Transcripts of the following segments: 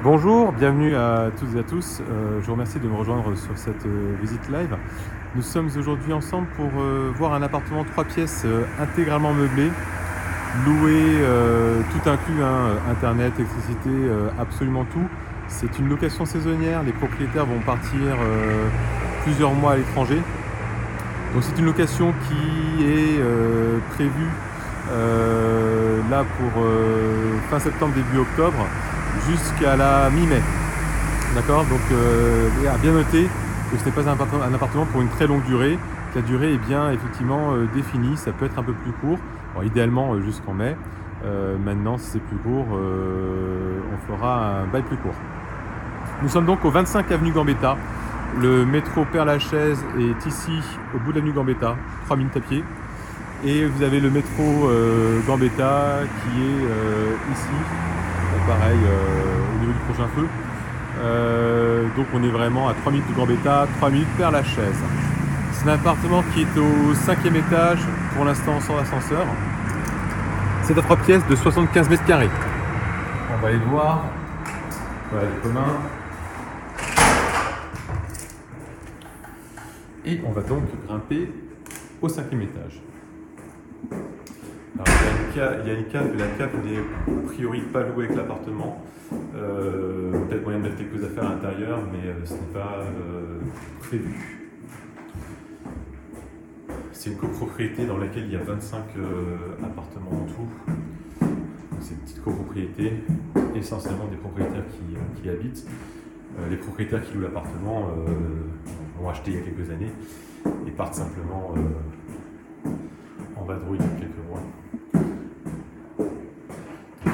Bonjour, bienvenue à toutes et à tous. Je vous remercie de me rejoindre sur cette visite live. Nous sommes aujourd'hui ensemble pour voir un appartement 3 pièces intégralement meublé, loué, tout inclus, internet, électricité, absolument tout. C'est une location saisonnière, les propriétaires vont partir plusieurs mois à l'étranger. Donc c'est une location qui est prévue là pour fin septembre, début octobre, jusqu'à la mi-mai. D'accord. Donc à bien noter que ce n'est pas un appartement pour une très longue durée, que la durée est bien effectivement définie, ça peut être un peu plus court, bon, idéalement jusqu'en mai. Maintenant si c'est plus court, on fera un bail plus court. Nous sommes donc au 25 avenue Gambetta. Le métro Père-Lachaise est ici au bout de l'avenue Gambetta, 3 minutes à pied. Et vous avez le métro Gambetta qui est ici, pareil au niveau du prochain feu. Donc on est vraiment à 3 minutes de Gambetta, 3 minutes Père-Lachaise. C'est un appartement qui est au 5e étage, pour l'instant sans ascenseur. C'est un 3 pièces de 75 mètres carrés. On va aller le voir. Voilà les communs. Et on va donc grimper au 5e étage. Alors, il y a une cave, la cave n'est a priori pas louée avec l'appartement. Peut-être moyen de mettre quelques affaires à l'intérieur, mais ce n'est pas prévu. C'est une copropriété dans laquelle il y a 25 appartements en tout. C'est une petite copropriété, essentiellement des propriétaires qui y habitent. Les propriétaires qui louent l'appartement l'ont acheté il y a quelques années et partent simplement en vadrouille dans quelques mois.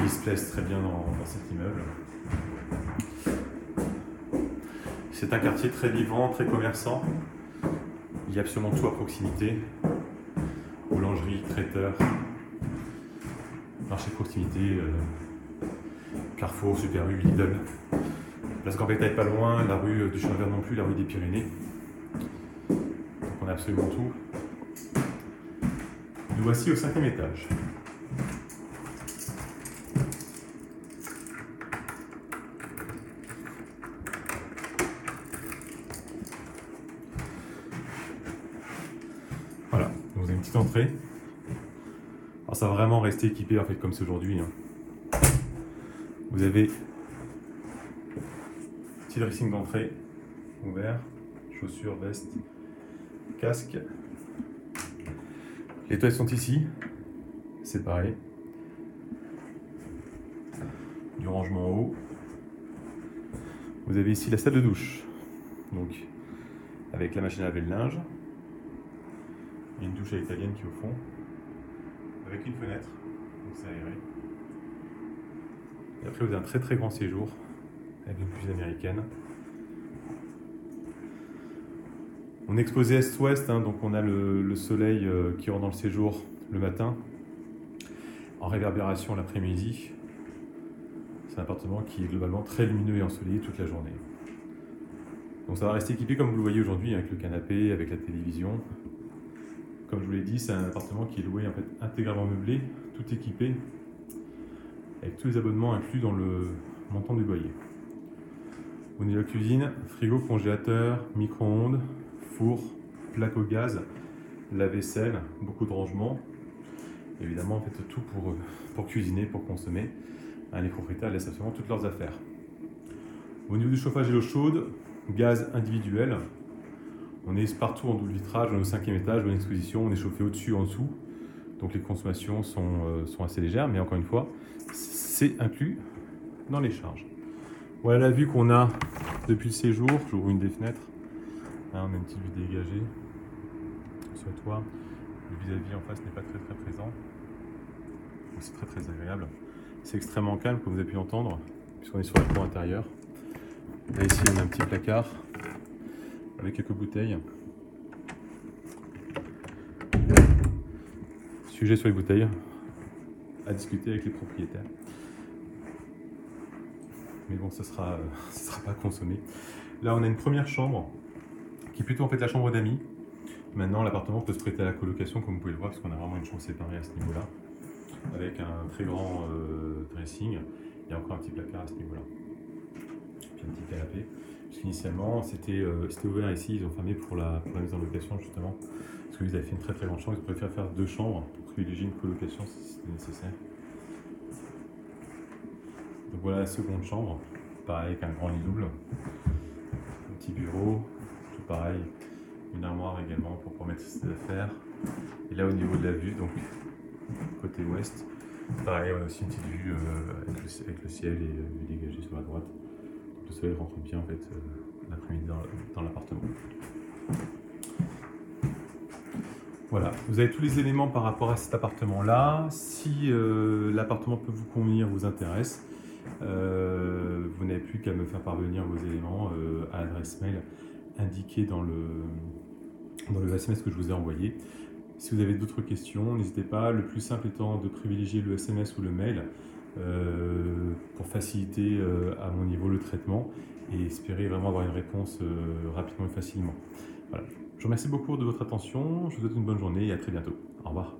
Ils se plaisent très bien dans cet immeuble. C'est un quartier très vivant, très commerçant. Il y a absolument tout à proximité. Boulangerie, traiteur, marché de proximité, Carrefour, Super U, Lidl. Place Gambetta est pas loin, la rue du Chemin Vert non plus, la rue des Pyrénées. Donc on a absolument tout. Nous voici au 5e étage. Voilà, donc vous avez une petite entrée. Alors ça va vraiment rester équipé en fait comme c'est aujourd'hui. Vous avez petit dressing d'entrée ouvert, chaussures, veste, casque. Les toilettes sont ici, séparées. Du rangement en haut. Vous avez ici la salle de douche, donc avec la machine à laver le linge. Il y a une douche à l'italienne qui est au fond, avec une fenêtre, donc c'est aéré. Et après vous avez un très très grand séjour, avec une cuisine américaine. On est exposé est-ouest, donc on a le soleil qui rentre dans le séjour le matin, en réverbération l'après-midi. C'est un appartement qui est globalement très lumineux et ensoleillé toute la journée. Donc ça va rester équipé comme vous le voyez aujourd'hui, avec le canapé, avec la télévision. Comme je vous l'ai dit, c'est un appartement qui est loué en fait intégralement meublé, tout équipé, avec tous les abonnements inclus dans le montant du loyer. Au niveau de la cuisine, frigo, congélateur, micro-ondes, four, plaque au gaz, lave-vaisselle, beaucoup de rangements. Évidemment, en fait, tout pour cuisiner, pour consommer. Les propriétaires laissent absolument toutes leurs affaires. Au niveau du chauffage et l'eau chaude, gaz individuel. On est partout en double vitrage, on est au 5e étage, bonne exposition, on est chauffé au-dessus, en dessous. Donc les consommations sont assez légères, mais encore une fois, c'est inclus dans les charges. Voilà la vue qu'on a depuis le séjour. J'ouvre une des fenêtres. Là, on a une petite vue dégagée sur le toit. Le vis-à-vis en face n'est pas très très présent. C'est très très agréable. C'est extrêmement calme, comme vous avez pu entendre, puisqu'on est sur la cour intérieure. Là ici, on a un petit placard avec quelques bouteilles. Sujet sur les bouteilles, à discuter avec les propriétaires. Mais bon, ça sera pas consommé. Là, on a une première chambre qui est plutôt en fait la chambre d'amis. Maintenant, l'appartement peut se prêter à la colocation, comme vous pouvez le voir, parce qu'on a vraiment une chambre séparée à ce niveau-là, avec un très grand dressing. Il y a encore un petit placard à ce niveau-là. puis un petit canapé. Initialement, c'était ouvert ici, ils ont fermé pour la mise en location justement, parce qu'ils avaient fait une très très grande chambre, ils préfèrent faire 2 chambres pour privilégier une colocation si c'était nécessaire. Donc voilà la seconde chambre, pareil avec un grand lit double, un petit bureau, tout pareil, une armoire également pour pouvoir mettre ses affaires. Et là au niveau de la vue, donc côté ouest, pareil, on a aussi une petite vue avec le ciel et vue dégagée sur la droite. Donc le soleil rentre bien en fait l'après-midi dans l'appartement. Voilà, vous avez tous les éléments par rapport à cet appartement-là. Si l'appartement peut vous convenir, vous intéresse, vous n'avez plus qu'à me faire parvenir vos éléments à l'adresse mail indiquée dans le SMS que je vous ai envoyé. Si vous avez d'autres questions, n'hésitez pas. Le plus simple étant de privilégier le SMS ou le mail pour faciliter à mon niveau le traitement et espérer vraiment avoir une réponse rapidement et facilement. Voilà. Je vous remercie beaucoup de votre attention. Je vous souhaite une bonne journée et à très bientôt. Au revoir.